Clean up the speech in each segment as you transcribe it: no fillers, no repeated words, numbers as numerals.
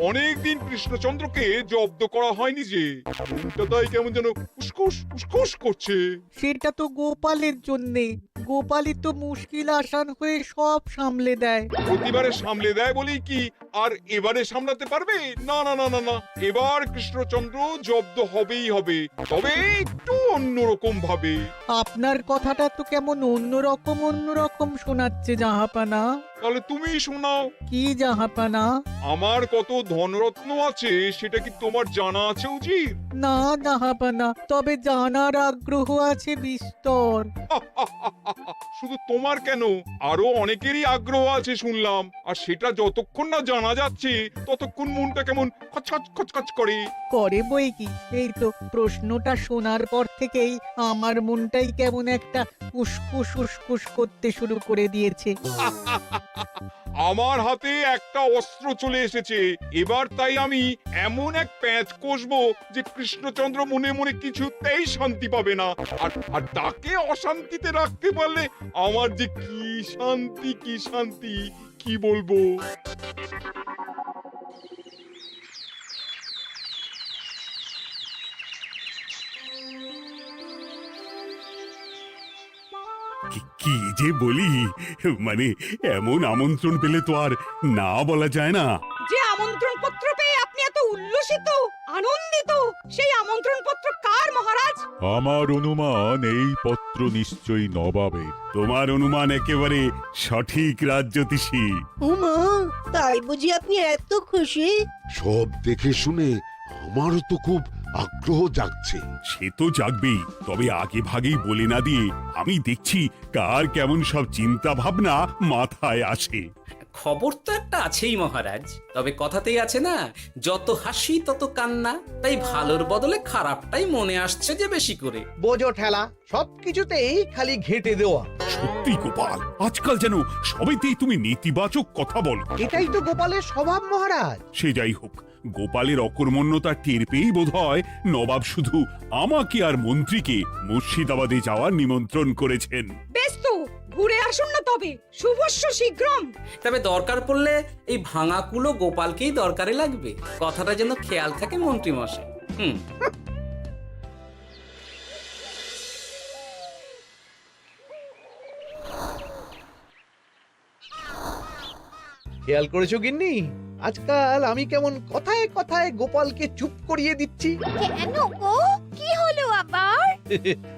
অনেকদিন কৃষ্ণচন্দ্রকে জব্দ করা হয়নি যে, মনটা তাই কেমন যেন উসকুস উসকুস করছে। সেটা তো গোপালের জন্যে। গোপালই তো মুশকিল আসান হয়ে সব সামলে দেয়। প্রতিবারে সামলে দেয় বলেই কি আর এবারে সামলাতে পারবে? না না না না না, এবার কৃষ্ণচন্দ্র জব্দ হবেই হবে, তবে একটু অন্যরকম ভাবে। আপনার কথাটা তো কেমন অন্যরকম শোনাচ্ছে জাহাপানা। তাহলে তুমি শোনাও। কি জাহাপানা? আমার কত ধনরত্ন আছে সেটা কি তোমার জানা আছে উজির? না জাহাপানা, তবে জানার আগ্রহ আছে বিস্তর। শুধু তোমার কেন, আরো অনেকেরই আগ্রহ আছে শুনলাম, আর সেটা যতক্ষণ না জানা যাচ্ছে ততক্ষণ মনটা কেমন খচখচ খচখচ করে। করে বই কি, এই তো প্রশ্নটা শোনার পর থেকেই আমার মনটাই কেমন একটা উসকুস উসকুস করতে শুরু করে দিয়েছে। আমার হাতে একটা অস্ত্র চলে এসেছে, এবার তাই আমি এমন এক প্যাঁচ কষবো যে কৃষ্ণচন্দ্র মনে মনে কিছুতেই শান্তি পাবে না, আর তাকে অশান্তিতে রাখতে পারলে আমার যে কি শান্তি কি শান্তি, কি বলবো। কি যে বলি, মানে এমন আমন্ত্রণ পেলে তো আর না বলা যায় না। যে আমন্ত্রণ পত্র পেয়ে আপনি এত উল্লসিত আনন্দিত, সেই আমন্ত্রণ পত্র কার মহারাজ? আমার অনুমান এই পত্র নিশ্চয়ই নবাবের। তোমার অনুমান একেবারে সঠিক রাজ্যতীষী। উমা, তাই বুঝি আপনি এত খুশি? সব দেখে শুনে আমারও তো খুব আগ্রহ জাগছে। সে তো জাগবেই, তবে আগে ভাগেই বলে না দিয়ে আমি দেখছি কার কেমন সব চিন্তা ভাবনা মাথায় আসে। খবর তো একটা আছেই মহারাজ, তবে কথাতেই আছে না, যত হাসি তত কান্না, তাই ভালোর বদলে খারাপটাই মনে আসছে যে বেশি করে। বোঝো ঠেলা, সবকিছুতেই খালি ঘেঁটে দেওয়া। সত্যি গোপাল, আজকাল যেন সবেতেই তুমি নেতিবাচক কথা বলো। এটাই তো গোপালের স্বভাব মহারাজ। সে যাই হোক, গোপালের অকর্মণ্যতা টের পেয়েই বোধহয় নবাব শুধু আমাকে আর মন্ত্রীকে মুর্শিদাবাদে যাওয়ার নিমন্ত্রণ করেছেন। বেশ তো, ঘুরে আসুন না তবে, শুভস্য শীঘ্রম। তবে দরকার পড়লে এই ভাঙা কুলো গোপালকেই দরকারে লাগবে, কথাটা যেন খেয়াল থাকে মন্ত্রী মশাই। খেয়াল করেছো গিন্নি, আজকাল আমি কেমন কথায় কথায় গোপালকে চুপ করিয়ে দিচ্ছি। কেন গো, কি হলো আবার?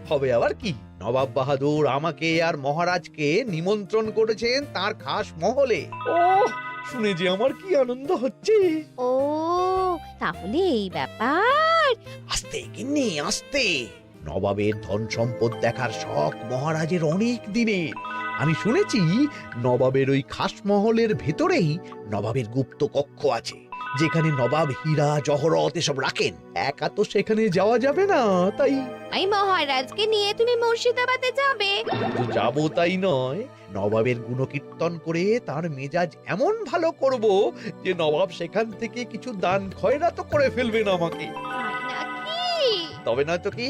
হবে আবার কি, নবাব বাহাদুর আমাকে আর মহারাজকে নিমন্ত্রণ করেছেন তার খাস মহলে। ও শুনে যে আমার কি আনন্দ হচ্ছে। ও তাহলে এই ব্যাপার। আস্তে গিন্নি আস্তে, নবাবের ধন সম্পদ দেখার শখ মহারাজের অনেক দিনের। আমি শুনেছি নবাবের ওই খাস মহলের ভেতরেই নবাবের গুপ্ত কক্ষ আছে, যেখানে নবাব হীরা জহরত এসব রাখেন। একা তো সেখানে যাওয়া যাবে না, তাই মহারাজকে নিয়ে তুমি মুর্শিদাবাদে যাবে? যাবো তাই নয়, নবাবের গুণকীর্তন করে তার মেজাজ এমন ভালো করব যে নবাব সেখান থেকে কিছু দান খয়রাত করে ফেলবেন আমাকে। তবে নয় তো কি,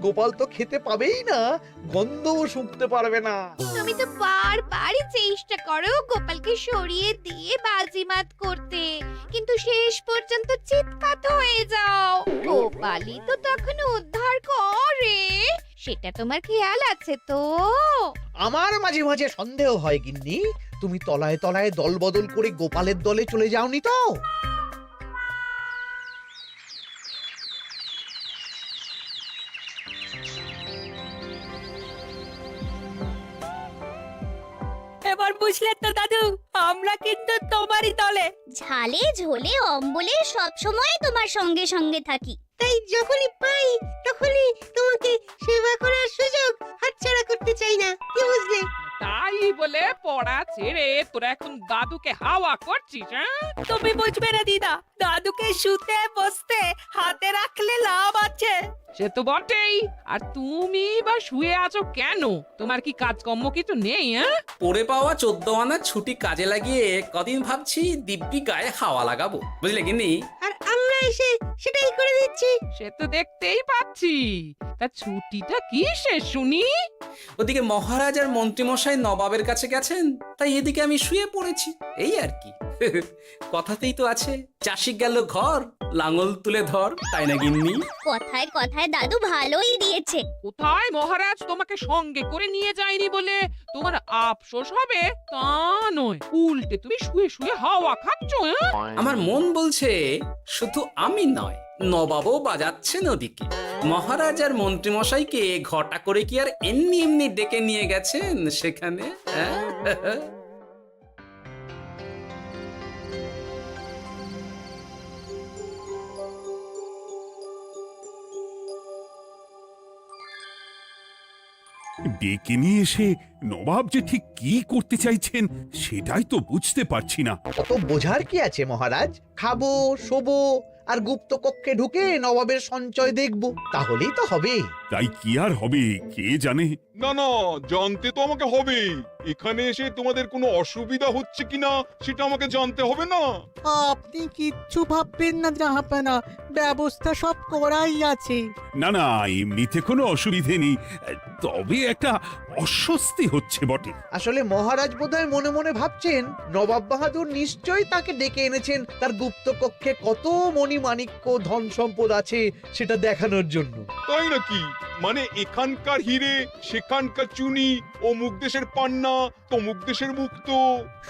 গোপাল তো খেতে পাবেই না, গন্ধও শুঁকতে পারবে না। তুমি তো বারবারই চেষ্টা করো গোপালকে সরিয়ে দিয়ে বাজিমাত করতে, কিন্তু শেষ পর্যন্ত চিৎকার হয়ে যাও। গোপালই তো তখন উদ্ধার করে, সেটা তোমার খেয়াল আছে তো? আমার মাঝে মাঝে সন্দেহ হয় গিন্নি, তুমি তলায় তলায় দল বদল করে গোপালের দলে চলে যাওনি তো? এবার বুঝলে তো দাদু, আমরা কিন্তু তোমারই দলে। ঝালে ঝোলে অম্বলে সব সময় তোমার সঙ্গে সঙ্গে থাকি। তাই যখনই পাই তখনই তোমাকে সেবা করার সুযোগ হাতছাড়া করতে চাই না, কি বুঝলে? তাই বলে পড়া ছেড়ে তোরা এখন দাদুকে হাওয়া করছিস? তুমি বুঝবে না দিদা, দাদুকে শুতে বসতে হাতে রাখলে লাভ আছে। সে তো বটেই, আর তুমি বা শুয়ে আছো কেন? তোমার কি কাজকর্ম কিছু নেই? পড়ে পাওয়া 14 আনার ছুটি কাজে লাগিয়ে কদিন ভাবছি দিব্যি গায়ে হাওয়া লাগাবো, বুঝলে গিন্নি? আর আমরা এসে সেটাই করে দিচ্ছি। সে তো দেখতেই পাচ্ছি, তা ছুটিটা কি শেষ শুনি? ওদিকে মহারাজ আর মন্ত্রীমশাই নবাবের কাছে গেছেন, তাই এদিকে আমি শুয়ে পড়েছি, এই আর কি। কথাতেই তো আছে, চাষি গেল ঘর, লাঙল তুলে ধর, তাই না গিন্নি? কথায় কথায় দাদু ভালোই দিয়েছে। কোথায় মহারাজ তোমাকে সঙ্গে করে নিয়ে যায়নি বলে তোমার আফসোস হবে তা নয়, উল্টে তুমি শুয়ে শুয়ে হাওয়া খাচ্ছ। আমার মন বলছে শুধু আমি নয়, নবাবও বাজাচ্ছেন ওদিকে। মহারাজ আর মন্ত্রীমশাইকে ঘটা করে কি আর এমনি এমনি ডেকে নিয়ে গেছেন সেখানে? হ্যাঁ? ডেকে নিয়ে এসে নবাব যে ঠিক কি করতে চাইছেন সেটাই তো বুঝতে পারছি না। অত বোঝার কি আছে মহারাজ? খাবো, শোবো আর গুপ্ত কক্ষে ঢুকে নবাবের সঞ্চয় দেখব, তাহলেই তো হবে। তাই কি আর হবে কে জানে। না না, জানতে তো আমাকে হবে। এখানে এসে তোমাদের কোনো অসুবিধা হচ্ছে কিনা সেটা আমাকে জানতে হবে না? আপনি কিচ্ছু ভাববেন না জাহাপানা, ব্যবস্থা সব করাই আছে। না না, এমনিতে কোনো অসুবিধে নেই, তবে একটা অস্বস্তি হচ্ছে বটে। আসলে মহারাজ বোধহয় মনে মনে ভাবছেন নবাব বাহাদুর নিশ্চয়ই তাকে ডেকে এনেছেন তার গুপ্ত কক্ষে কত মণিমাণিক্য ধন সম্পদ আছে সেটা দেখানোর জন্য। তাই নাকি? মানে এখানকার হিরে, সেখানকার চুনি, অমুক দেশের পান্না, তমুক দেশের মুক্ত।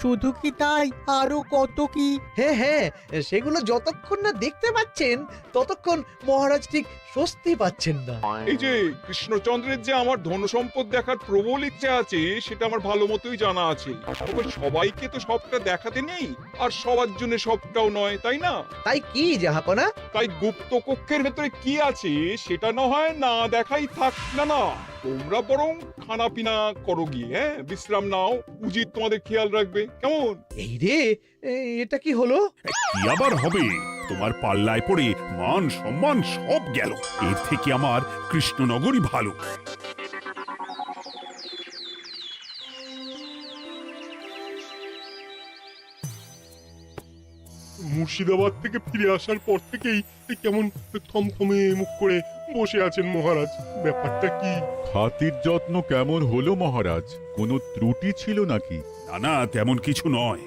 শুধু কি তাই, আরো কত কি। হ্যাঁ হ্যাঁ, সেগুলো যতক্ষণ না দেখতে পাচ্ছেন ততক্ষণ মহারাজ ঠিক স্বস্তি পাচ্ছেন না। এই যে কৃষ্ণচন্দ্রের যে আমার ধন সম্পদ দেখার প্রবল ইচ্ছা আছে সেটা আমার ভালো মতোই জানা আছে। তবে সবাইকে তো সবটা দেখাতে নেই, আর সবার জন্য সবটাও নয়, তাই না? তাই কি জাহাপনা? তাই গুপ্ত কক্ষের ভেতরে কি আছে সেটা না হয় না দেখাই থাক। না না, তোমরা বরং খানা পিনা করো গিয়ে, হ্যাঁ, বিশ্রাম নাও। উচিত তোমাদের খেয়াল রাখবে, কেমন? এই রে, এটা কি হলো? কি আবার হবে? তোমার পাল্লায় পড়ে মান সম্মান সব গেল। এর থেকে আমার কৃষ্ণনগরই ভালো। মুর্শিদাবাদ থেকে ফিরে আসার পর থেকেই কেমন থমথমে মুখ করে বসে আছেন মহারাজ। ব্যাপারটা কি? খাতির যত্ন কেমন হলো মহারাজ? কোনো ত্রুটি ছিল নাকি? না না, তেমন কিছু নয়,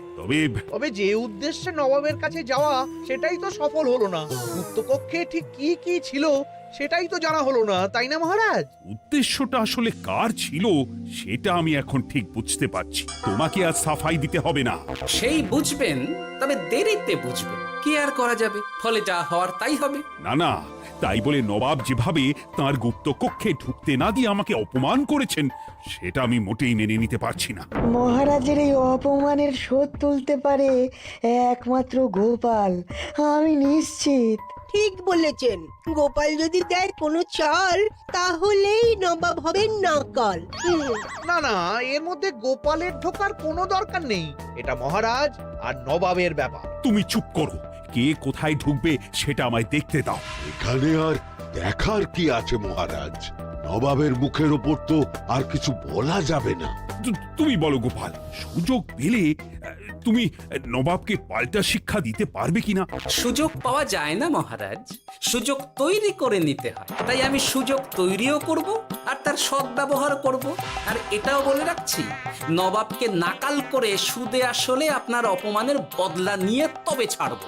তবে যে উদ্দেশ্যে নবাবের কাছে যাওয়া সেটাই তো সফল হলো না। গুপ্ত কক্ষে ঠিক কি কি ছিল সেটাই তো জানা হলো না, তাই না মহারাজ? উদ্দেশ্যটা আসলে কার ছিল সেটা আমি এখন ঠিক বুঝতে পারছি। তোমাকে আর সাফাই দিতে হবে না। সেই বুঝবেন, তবে দেরিতে বুঝবেন। কি আর করা যাবে, ফলে যা হওয়ার তাই হবে। না না, তাই বলে নবাব যেভাবে তার গুপ্ত কক্ষে ঢুকতে না দিয়ে আমাকে অপমান করেছেন সেটা আমি মোটেই মেনে নিতে পারছি না। মহারাজের এই অপমানের শোধ তুলতে পারে একমাত্র গোপাল, আমি নিশ্চিত। ঠিক বলেছেন, গোপাল যদি দেয় কোনো চাল তাহলেই নবাব হবেন নকল। না না, এর মধ্যে গোপালের ঢোকার কোনো দরকার নেই। এটা মহারাজ আর নবাবের ব্যাপার। তুমি চুপ করো, কে কোথায় ঢুকবে সেটা আমায় দেখতে দাও। এখানে আর দেখার কি আছে মহারাজ? নবাবের মুখের ওপর তো আর কিছু বলা যাবে না। তুমি বলো গোপাল, সুযোগ পেলে তুমি নবাবকে পাল্টা শিক্ষা দিতে পারবে কিনা? সুযোগ পাওয়া যায় না মহারাজ, সুযোগ তৈরি করে নিতে হয়। তাই আমি সুযোগ তৈরিও করব আর তার সদ্ব্যবহার করব। আর এটাও বলে রাখছি, নবাবকে নাকাল করে সুদে আসলে আপনার অপমানের বদলা নিয়ে তবে ছাড়ব।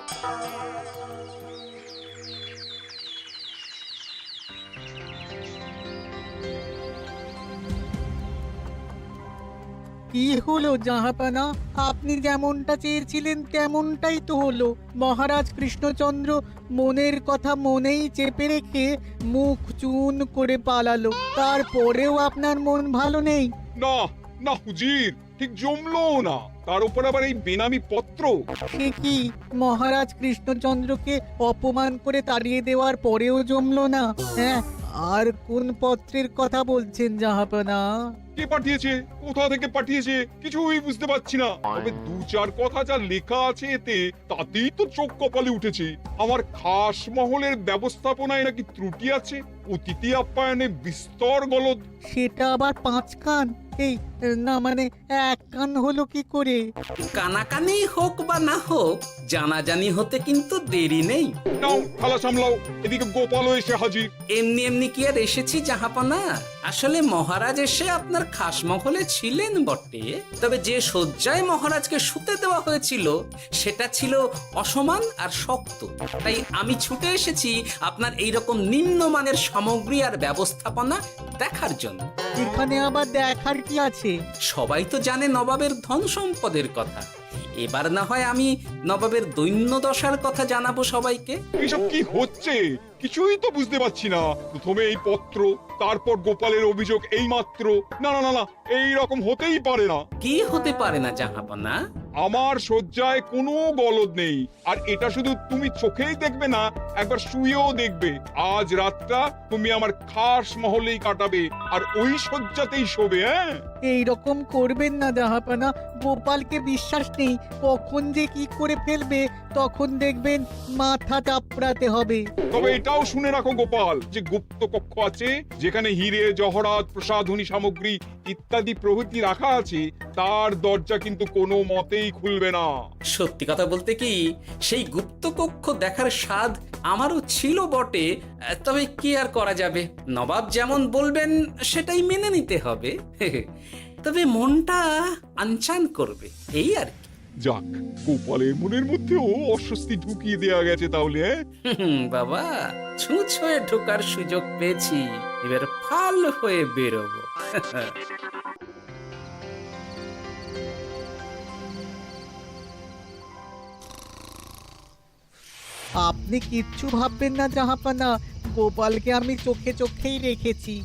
কি হলো জাহাপানা, আপনি যেমনটা চেয়েছিলেন তেমনটাই তো হলো। মহারাজ কৃষ্ণচন্দ্র মনের কথা মনেই চেপে রেখে মুখ চুন করে পালালো, তারপরেও আপনার মন ভালো নেই? না না হুজির, ঠিক জমলো না। তার উপর আবার এই বেনামি পত্র। সে কি, মহারাজ কৃষ্ণচন্দ্রকে অপমান করে তাড়িয়ে দেওয়ার পরেও জমলো না? হ্যাঁ, আর কোন পত্রের কথা বলছেন জাহাপানা? কে পাঠিয়েছে, কোথা থেকে পাঠিয়েছে কিছুই বুঝতে পারছি না। তবে দু চার কথা যা লেখা আছে এতে, তাতেই তো চোখ কপালে উঠেছে। আমার খাস মহলের ব্যবস্থাপনায় নাকি ত্রুটি আছে, অতিথি আপ্যায়নে বিস্তর গলদ। সেটা আবার 5 কান? এই না মানে এক কান হলো কি করে? কানাকানি হোক বা না হোক, জানাজানি হতে কিন্তু দেরি নেই। নাও থালা সামলাও, এদিকে গোপালও এসে হাজির। এমনি এমনি কি আর এসেছি জাহাপনা? আসলে মহারাজ এসে আপনার খাসমহলে ছিলেন বটে, তবে যে শয্যায় মহারাজকে শুতে দেওয়া হয়েছিল সেটা ছিল অসমান আর শক্ত। তাই আমি ছুটে এসেছি আপনার এইরকম নিম্নমানের সামগ্রী আর ব্যবস্থাপনা দেখার জন্য। এখানে আবার দেখার কি আছে? সবাই তো জানে নবাবের ধন সম্পদের কথা, এবার না হয় আমি নবাবের দৈন্য দশার কথা জানাবো সবাইকে। এসব কি হচ্ছে কিছুই তো বুঝতে পারছি না। প্রথমে এই পত্র, তারপর গোপালের অভিযোগ এই মাত্র। না না না না, এই রকম হতেই পারে না। কি হতে পারে না জাহাপনা? আমার শয্যায় কোনো গলদ নেই, আর এটা শুধু তুমি চোখেই দেখবে না, একবার শুয়েও দেখবে। আজ রাতটা তুমি আমার খাস মহলেই কাটাবে, আর ওই শয্যাতেই শোবে। হ্যাঁ, এই রকম করবেন না জাহাপানা, গোপালকে বিশ্বাস নেই, কখন যে কি করে ফেলবে তখন দেখবেন মাথা চাপড়াতে হবে। তবে এটাও শুনে রাখো গোপাল, যে গুপ্ত কক্ষ আছে যেখানে হিরে জহরাত প্রসাধনী সামগ্রী ইত্যাদি প্রভৃতি রাখা আছে, তার দরজা কিন্তু কোনো মতেই খুলবে না। সত্যি কথা বলতে কি, সেই গুপ্ত কক্ষ দেখার স্বাদ আমারও ছিল বটে, তবে কি আর করা যাবে, নবাব যেমন বলবেন সেটাই মেনে নিতে হবে। তবে মনটা আনচান করবে, এই আর কি। যাক, গোপালের মনের মধ্যেও অস্বস্তি ঢুকিয়ে দেওয়া গেছে তাহলে। বাবা, ছুঁচ হয়ে ঢোকার সুযোগ পেয়েছি, এবার ফাল হয়ে বেরোবো। আপনি কিচ্ছু ভাববেন না জাহাপানা, গোপালকে আমি চোখে চোখেই রেখেছি।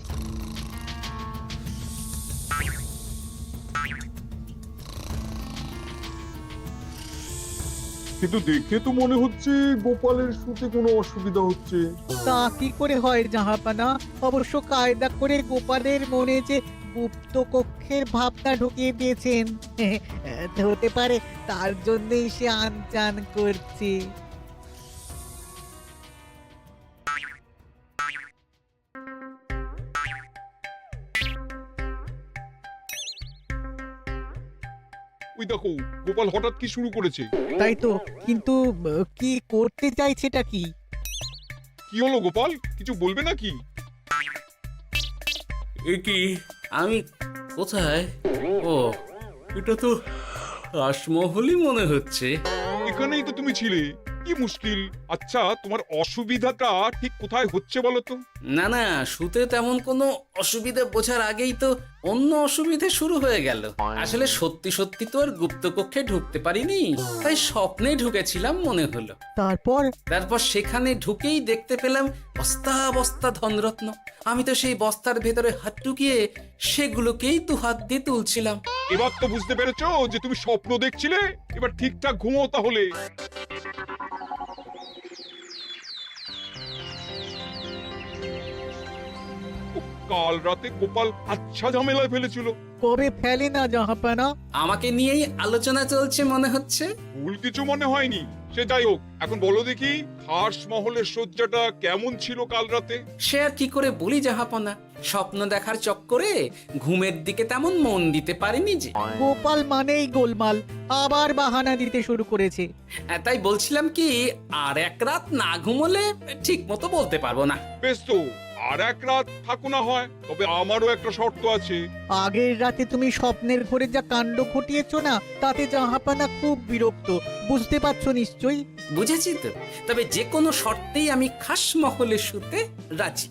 কিন্তু দেখে তো মনে হচ্ছে গোপালের শুতে কোনো অসুবিধা হচ্ছে। তা কি করে হয় জাহাপানা? অবশ্য কায়দা করে গোপালের মনে যে গুপ্ত কক্ষের ভাবনা ঢুকিয়ে দিয়েছেন, হতে পারে তার জন্যই সে আনচান করছে। ওই দেখো, গোপাল হঠাৎ কি শুরু করেছে। তাই তো, কিন্তু কি করতে চাইছেটা কি? কি হলো গোপাল, কিছু বলবে নাকি? কি আমি কোথায়? ও, এটা তো রাসমহলই মনে হচ্ছে। এখানেই তো তুমি ছিলে, কি মুশকিল। আচ্ছা, তোমার অসুবিধাটা ঠিক কোথায় হচ্ছে বলো তো? না না, শুতে তেমন কোনো অসুবিধা বোঝার আগেই তো অন্য অসুবিধা শুরু হয়ে গেল। আসলে সত্যি সত্যি তো আর গুপ্তকক্ষে ঢুকতে পারিনি, তাই স্বপ্নে ঢুকেছিলাম মনে হলো। তারপর সেখানে ঢুকেই দেখতে পেলাম বস্তা বস্তা ধনরত্ন। আমি তো সেই বস্তার ভেতরে হাত ঢুকিয়ে সেগুলোকেই দু হাত দিয়ে তুলছিলাম। এবার তো বুঝতে পেরেছো যে তুমি স্বপ্ন দেখছিলে। এবার ঠিকঠাক ঘুমো তাহলে। কাল রাতে গোপাল আচ্ছা ঝামেলায় ফেলেছিল। কবে ফেলে না জাহাপানা? আমাকে নিয়েই আলোচনা চলছে মনে হচ্ছে। ভুল কিছু মনে হয়নি, সে যাই হোক। এখন বলো দেখি, খাস মহলের শয্যাটা কেমন ছিল কাল রাতে? সে আর কি করে বলি জাহাপনা, স্বপ্ন দেখার চক্করে ঘুমের দিকে তেমন মন দিতে পারিনি যে। গোপাল মানেই গোলমাল, আবার বাহানা দিতে শুরু করেছে। তাই বলছিলাম কি, আর এক রাত না ঘুমোলে ঠিক মতো বলতে পারবো না। বেশ তো, আর এক রাত থাকো না হয়, তবে আমারও একটা শর্ত আছে। আগের রাতে তুমি স্বপ্নের ঘরে যা কাণ্ড ঘটিয়েছো না, তাতে জাহাপানা খুব বিরক্ত, বুঝতে পারছো নিশ্চয়ই। বুঝেছি তো, তবে যে কোনো শর্তেই আমি খাস মহলে শুতে রাজি।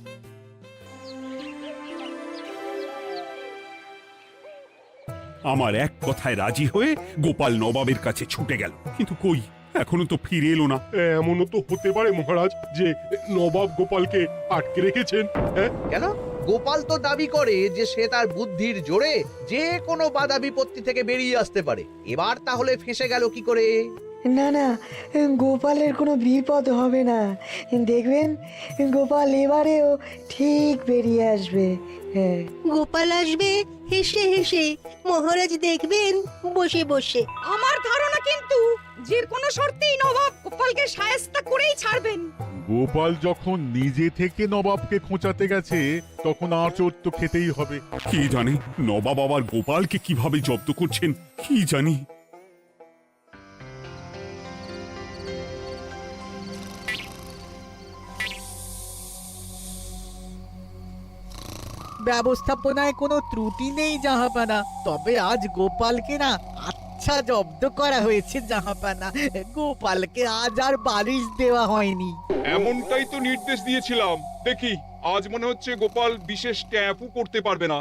আমার এক কথায় রাজি হয়ে গোপাল নবাবের কাছে ছুটে গেল, কিন্তু কই, এখনো তো ফিরে এলো না। এমনও তো হতে পারে মহারাজ যে নবাব গোপালকে আটকে রেখেছেন। হ্যাঁ, কেন? গোপাল তো দাবি করে যে সে তার বুদ্ধির জোরে যে কোনো বাধা বিপত্তি থেকে বেরিয়ে আসতে পারে। এবার তাহলে ফেঁসে গেল কি করে? না না, গোপালের কোনো বিপদ হবে না, দেখবেন গোপাল এবারেও ঠিক বেরিয়ে আসবে। হ্যাঁ, গোপাল আসবে হেসে হেসে, মহারাজ দেখবেন বসে বসে। আমার ধারণা কিন্তু যে কোনো শর্তেই নবাব গোপালকে শায়েস্তা করেই ছাড়বেন। গোপাল যখন নিজে থেকে নবাবকে খোঁচাতে গেছে তখন আঁচড় তো খেতেই হবে। কি জানে নবাব আবার গোপালকে কিভাবে জব্দ করছেন কি জানি। ব্যবস্থাপনায় কোনো ত্রুটি নেই জাহাপানা, তবে আজ গোপালকে না আচ্ছা জব্দ করা হয়েছে জাহাপানা। গোপালকে আজ আর বালিশ দেওয়া হয়নি। এমনটাই তো নির্দেশ দিয়েছিলাম। দেখি আজ মনে হচ্ছে গোপাল বিশেষ ট্যাপও করতে পারবে না।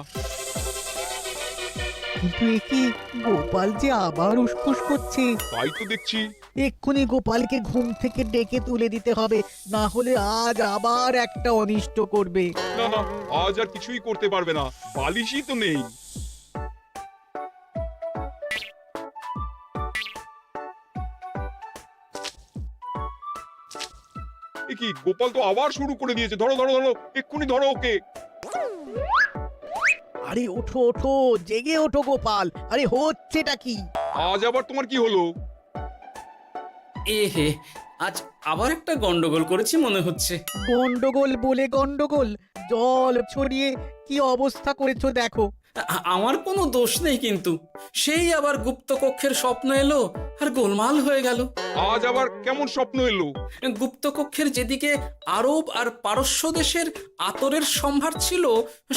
কিন্তু এ কি, গোপাল যে আবার উসখুস করছে। তাই তো দেখছি। এক্ষুনি গোপালকে ঘুম থেকে ডেকে তুলে দিতে হবে, না হলে আজ আবার একটা অনিষ্ট করবে। না না, আজ আর কিছুই করতে পারবে না, বালিশই তো নেই। এ কি, গোপাল তো আবার শুরু করে দিয়েছে। ধরো ধরো ধরো, এক্ষুনি ধরো ওকে। আরে ওঠো ওঠো, জেগে ওঠো গোপাল। আরে হচ্ছেটা কি? আজ আবার তোমার কি হলো? এ হে, আজ আবার একটা গন্ডগোল করেছি মনে হচ্ছে। গন্ডগোল বলে গন্ডগোল, জল ছড়িয়ে কি অবস্থা করেছো দেখো। আমার কোনো দোষ নেই, কিন্তু সেই আবার গুপ্তকক্ষের স্বপ্ন এলো আর গোলমাল হয়ে গেল। আজ আবার কেমন স্বপ্ন এলো? গুপ্তকক্ষের যেদিকে আরব আর পারস্য দেশের আতরের সম্ভার ছিল,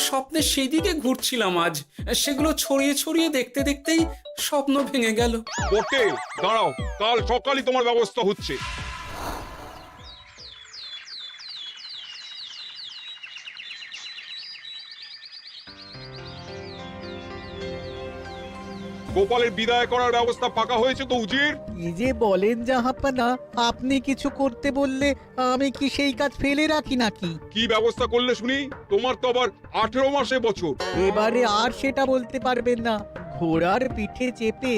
স্বপ্নে সেই দিকে ঘুরছিলাম আজ। সেগুলো ছড়িয়ে ছড়িয়ে দেখতে দেখতেই স্বপ্ন ভেঙে গেল। বটে, দাঁড়াও, কাল সকালই তোমার ব্যবস্থা হচ্ছে। গোপালের বিদায় করার ব্যবস্থা পাকা হয়েছে তো উজির? কি যে বলেন জাহাপানা, আপনি কিছু করতে বললে আমি কি সেই কাজ ফেলে রাখি নাকি? কি ব্যবস্থা করলে শুনি? তোমার তো আবার 18 মাসে বছর। এবারে আর সেটা বলতে পারবেন না। ঘোড়ার পিঠে চেপে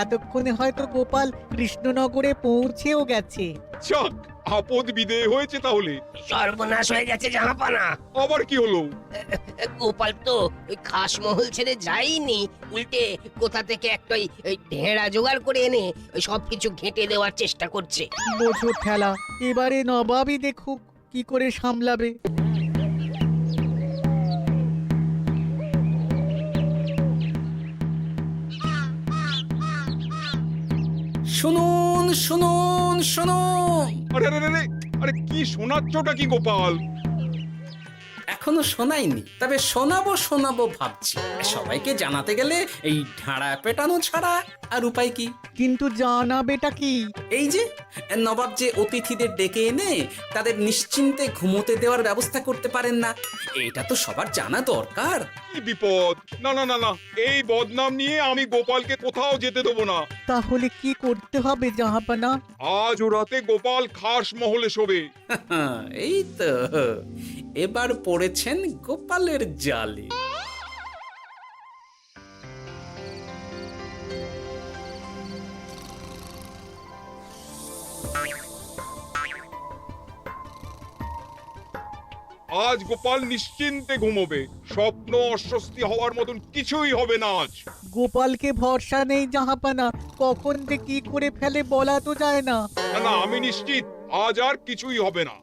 এতক্ষণে হয়তো গোপাল কৃষ্ণনগরে পৌঁছেও গেছে। যাক, আপদ বিদেয় হয়েছে তাহলে। সর্বনাশ হয়ে গেছে জাহাপানা। আবার কি হলো? গোপাল তো ওই খাসমহল ছেড়ে যায়নি, উল্টে কোথা থেকে একটা ওই ঢেঁড়া জোগাড় করে এনে ওই সবকিছু ঘেঁটে দেওয়ার চেষ্টা করছে। বোঝো ঠেলা, এবারে নবাবই দেখুক কি করে সামলাবে। শুনুন শুনুন শুনুন। আরে আরে আরে, আরে কি শোনাচ্ছটা কি গোপাল? এখনো শোনাইনি, তবে শোনাবো শোনাবো ভাবছি। সবাইকে জানাতে গেলে এই ঢাড়া পেটানো ছাড়া আর উপায় কি? কিন্তু জানাবেটা কি? এই যে নবাব যে অতিথিদের ডেকে এনে তাদের নিশ্চিন্তে ঘুমোতে দেওয়ার ব্যবস্থা করতে পারেন না, এটা তো সবার জানা দরকার। কি বিপদ! না না না না, এই বদনাম নিয়ে আমি গোপালকে কোথাও যেতে দেবো না। তাহলে কি করতে হবে জাহাপানা? আজ ও রাতে গোপাল খাস মহলে শোবে। এই তো এবার পড়েছেন গোপালের জালে। আজ গোপাল নিশ্চিন্তে ঘুমোবে। স্বপ্ন অস্বস্তি হওয়ার মতন কিছুই হবে না আজ। গোপালকে ভরসা নেই জাহাপানা, কখন যে কি করে ফেলে বলা তো যায় না। না না, আমি নিশ্চিত আজ আর কিছুই হবে না।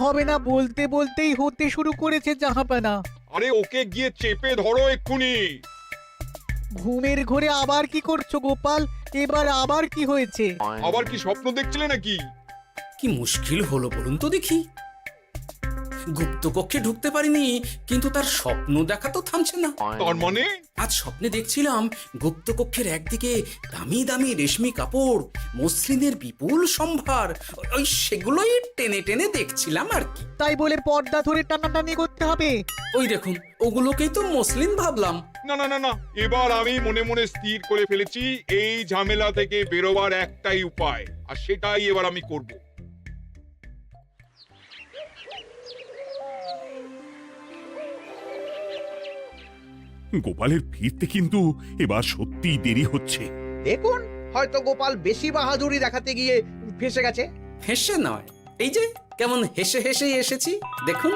হবে না বলতে বলতেই হতে শুরু করেছে জাহাপানা। আরে ওকে গিয়ে চেপে ধরো এক্ষুনি। ঘুমের ঘোরে আবার কি করছো গোপাল? এবার আবার কি হয়েছে? আবার কি স্বপ্ন দেখছিলে নাকি? কি মুশকিল হলো বলুন তো দেখি। গুপ্তকক্ষে ঢুকতে পারিনি, কিন্তু তার স্বপ্ন দেখা তো থামছে না। তার মানে? আজ স্বপ্নে দেখছিলাম গুপ্তকক্ষের একদিকে দামি দামি রেশমি কাপড়, মসলিনের বিপুল সম্ভার, ওই সেগুলোই টেনে টেনে দেখছিলাম আর কি। তাই বলে পর্দা ধরে টানাটানি করতে হবে? ওই দেখুন, ওগুলোকেই তো মসলিন ভাবলাম। না না না না, এবার আমি মনে মনে স্থির করে ফেলেছি এই ঝামেলা থেকে বেরোবার একটাই উপায়, আর সেটাই এবার আমি করব। গোপালের ফিরতে কিন্তু এবার সত্যিই দেরি হচ্ছে। দেখুন, হয়তো গোপাল বেশি বাহাদুরি দেখাতে গিয়ে ফেসে গেছে। হেসে নয়, এই যে কেমন হেসে হেসেই এসেছি দেখুন।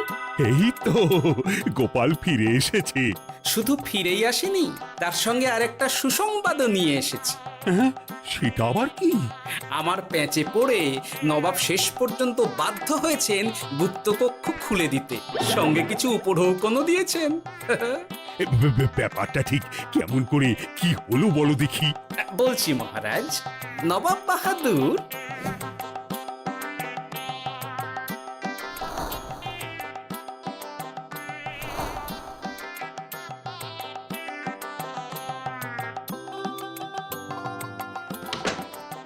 এই তো গোপাল ফিরে এসেছে। শুধু ফিরেই আসেনি, তার সঙ্গে আরেকটা সুসংবাদও নিয়ে এসেছি। হ্যাঁ, সেটা আবার কি? আমার প্যাঁচে পড়ে নবাব শেষ পর্যন্ত বাধ্য হয়েছেন গুপ্তকক্ষ খুলে দিতে, সঙ্গে কিছু উপঢৌকনও দিয়েছেন। ব্যাপারটা ঠিক কেমন করে কি হলো বলো দেখি। বলছি মহারাজ, নবাব বাহাদুর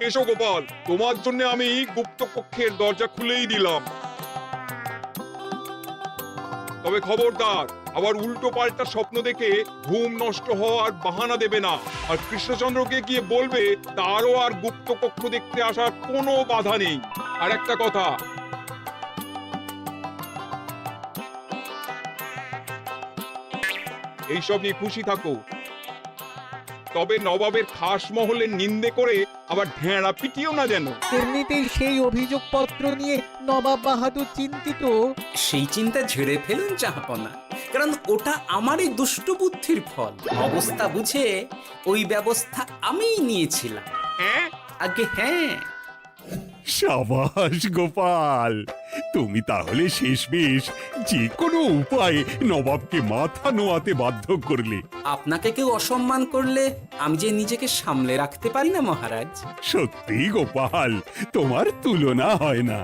এসো গোপাল, তোমার জন্য আমি গুপ্ত কক্ষের দরজা খুলেই দিলাম। তবে খবরদার, আবার উল্টো পাল্টা স্বপ্ন দেখে ঘুম নষ্ট হওয়ার বাহানা দেবে না। আর কৃষ্ণচন্দ্রকে গিয়ে বলবে তারও আর গুপ্ত কক্ষ দেখতে আসার কোনো বাধা নেই। আর একটা কথা, এইসব নিয়ে খুশি থাকো। তবে নবাবের খাস মহলের নিন্দে করে আবার ঢেঁড়া পিটিও না যেন। এমনিতেই সেই অভিযোগপত্র নিয়ে নবাব বাহাদুর চিন্তিত। সেই চিন্তা ঝেড়ে ফেলুন জাহাপনা, কারণ ওটা আমারই দুষ্ট বুদ্ধির ফল। অবস্থা বুঝে ওই ব্যবস্থা আমিই নিয়েছিলাম। হ্যাঁ, আগে হ্যাঁ। সাবাস গোপাল, তুমি তাহলে শেষমেশ যে কোনো উপায়ে নবাবকে মাথা নোয়াতে বাধ্য করলে। আপনাকে কেউ অসম্মান করলে আমি যে নিজেকে সামলে রাখতে পারি না মহারাজ। সত্যি গোপাল, তোমার তুলনা হয় না।